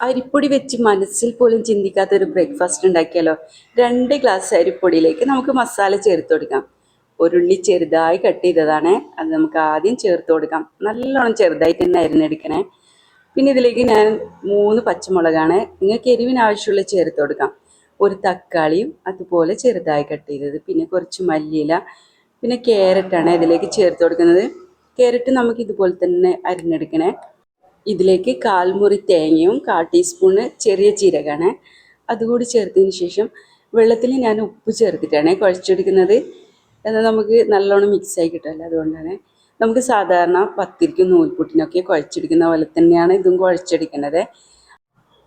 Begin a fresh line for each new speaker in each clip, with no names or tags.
അരിപ്പൊടി വെച്ച് മനസ്സിൽ പോലും ചിന്തിക്കാത്ത ഒരു ബ്രേക്ക്ഫാസ്റ്റ് ഉണ്ടാക്കിയാലോ. 2 ഗ്ലാസ് അരിപ്പൊടിയിലേക്ക് നമുക്ക് മസാല ചേർത്ത് കൊടുക്കാം. ഒരുള്ളി ചെറുതായി കട്ട് ചെയ്തതാണ്, അത് നമുക്ക് ആദ്യം ചേർത്ത് കൊടുക്കാം. നല്ലോണം ചെറുതായിട്ട് തന്നെ അരിഞ്ഞെടുക്കണേ. പിന്നെ ഇതിലേക്ക് ഞാൻ 3 പച്ചമുളകാണ്, നിങ്ങൾക്ക് എരിവിന് ആവശ്യമുള്ള ചേർത്ത് കൊടുക്കാം. ഒരു തക്കാളിയും അതുപോലെ ചെറുതായി കട്ട് ചെയ്തത്, പിന്നെ കുറച്ച് മല്ലിയില, പിന്നെ ക്യാരറ്റാണ് ഇതിലേക്ക് ചേർത്ത് കൊടുക്കുന്നത്. ക്യാരറ്റ് നമുക്ക് ഇതുപോലെ തന്നെ അരിഞ്ഞെടുക്കണേ. ഇതിലേക്ക് 1/4 മുറി തേങ്ങയും 1/4 ടീസ്പൂണ് ചെറിയ ജീരകമാണ്, അതുകൂടി ചേർത്തതിന് ശേഷം വെള്ളത്തിൽ ഞാൻ ഉപ്പ് ചേർത്തിട്ടാണ് കുഴച്ചെടുക്കുന്നത്. എന്നാൽ നമുക്ക് നല്ലോണം മിക്സായി കിട്ടുമല്ലോ, അതുകൊണ്ടാണ്. നമുക്ക് സാധാരണ പത്തിരിക്കും നൂൽപുട്ടിനൊക്കെ കുഴച്ചെടുക്കുന്ന പോലെ തന്നെയാണ് ഇതും കുഴച്ചെടുക്കുന്നത്.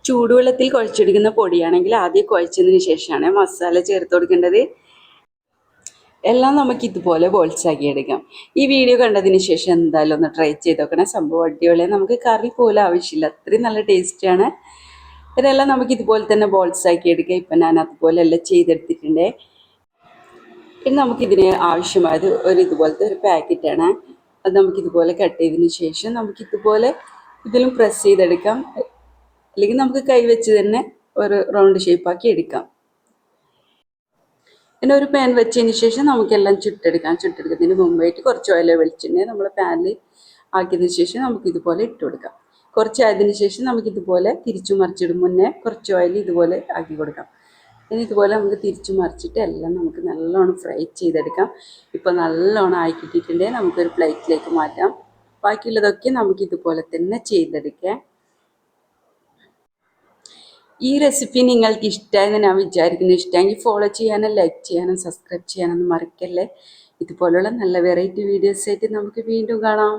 ചൂടുവെള്ളത്തിൽ കുഴച്ചെടുക്കുന്ന പൊടിയാണെങ്കിൽ ആദ്യം കുഴച്ചതിന് ശേഷമാണ് മസാല ചേർത്ത് കൊടുക്കേണ്ടത്. എല്ലാം നമുക്ക് ഇതുപോലെ ബോൾസാക്കി എടുക്കാം. ഈ വീഡിയോ കണ്ടതിന് ശേഷം എന്തായാലും ഒന്ന് ട്രൈ ചെയ്ത് നോക്കണം. സംഭവം അടിപൊളിയെ, നമുക്ക് കറി പോലും ആവശ്യമില്ല, അത്രയും നല്ല ടേസ്റ്റാണ്. ഇതെല്ലാം നമുക്ക് ഇതുപോലെ തന്നെ ബോൾസാക്കി എടുക്കാം. ഇപ്പം ഞാൻ അതുപോലെ എല്ലാം ചെയ്തെടുത്തിട്ടുണ്ട്. പിന്നെ നമുക്കിതിന് ആവശ്യമായത് ഇതുപോലത്തെ ഒരു പാക്കറ്റാണ്. അത് നമുക്കിതുപോലെ കട്ട് ചെയ്തതിന് ശേഷം നമുക്കിതുപോലെ ഇതിലും പ്രസ് ചെയ്തെടുക്കാം, അല്ലെങ്കിൽ നമുക്ക് കൈ വെച്ച് തന്നെ ഒരു റൗണ്ട് ഷേപ്പാക്കി എടുക്കാം. പിന്നെ ഒരു പാൻ വെച്ചതിന് ശേഷം നമുക്കെല്ലാം ചുട്ടെടുക്കാം. ചുട്ടെടുക്കുന്നതിന് മുമ്പായിട്ട് കുറച്ച് ഓയിൽ വെളിച്ചെണ്ണ നമ്മൾ പാനിൽ ആക്കിയതിന് ശേഷം നമുക്കിതുപോലെ ഇട്ട് കൊടുക്കാം. കുറച്ചായതിനു ശേഷം നമുക്കിതുപോലെ തിരിച്ചു മറിച്ചിടും മുന്നേ കുറച്ച് ഓയിൽ ഇതുപോലെ ആക്കി കൊടുക്കാം. ഇനി ഇതുപോലെ നമുക്ക് തിരിച്ചു മറിച്ചിട്ട് എല്ലാം നമുക്ക് നല്ലോണം ഫ്രൈ ചെയ്തെടുക്കാം. ഇപ്പോൾ നല്ലോണം ആയി കിട്ടിയിട്ടുണ്ടെങ്കിൽ നമുക്കൊരു പ്ലേറ്റിലേക്ക് മാറ്റാം. ബാക്കിയുള്ളതൊക്കെ നമുക്കിതുപോലെ തന്നെ ചെയ്തെടുക്കാം. ഈ റെസിപ്പി നിങ്ങൾക്ക് ഇഷ്ടമായെന്ന് ഞാൻ വിചാരിക്കുന്നു. ഇഷ്ടമെങ്കിൽ ഫോളോ ചെയ്യാനും ലൈക്ക് ചെയ്യാനും സബ്സ്ക്രൈബ് ചെയ്യാനൊന്നും മറക്കല്ലേ. ഇതുപോലുള്ള നല്ല വെറൈറ്റി വീഡിയോസ് ആയിട്ട് നമുക്ക് വീണ്ടും കാണാം.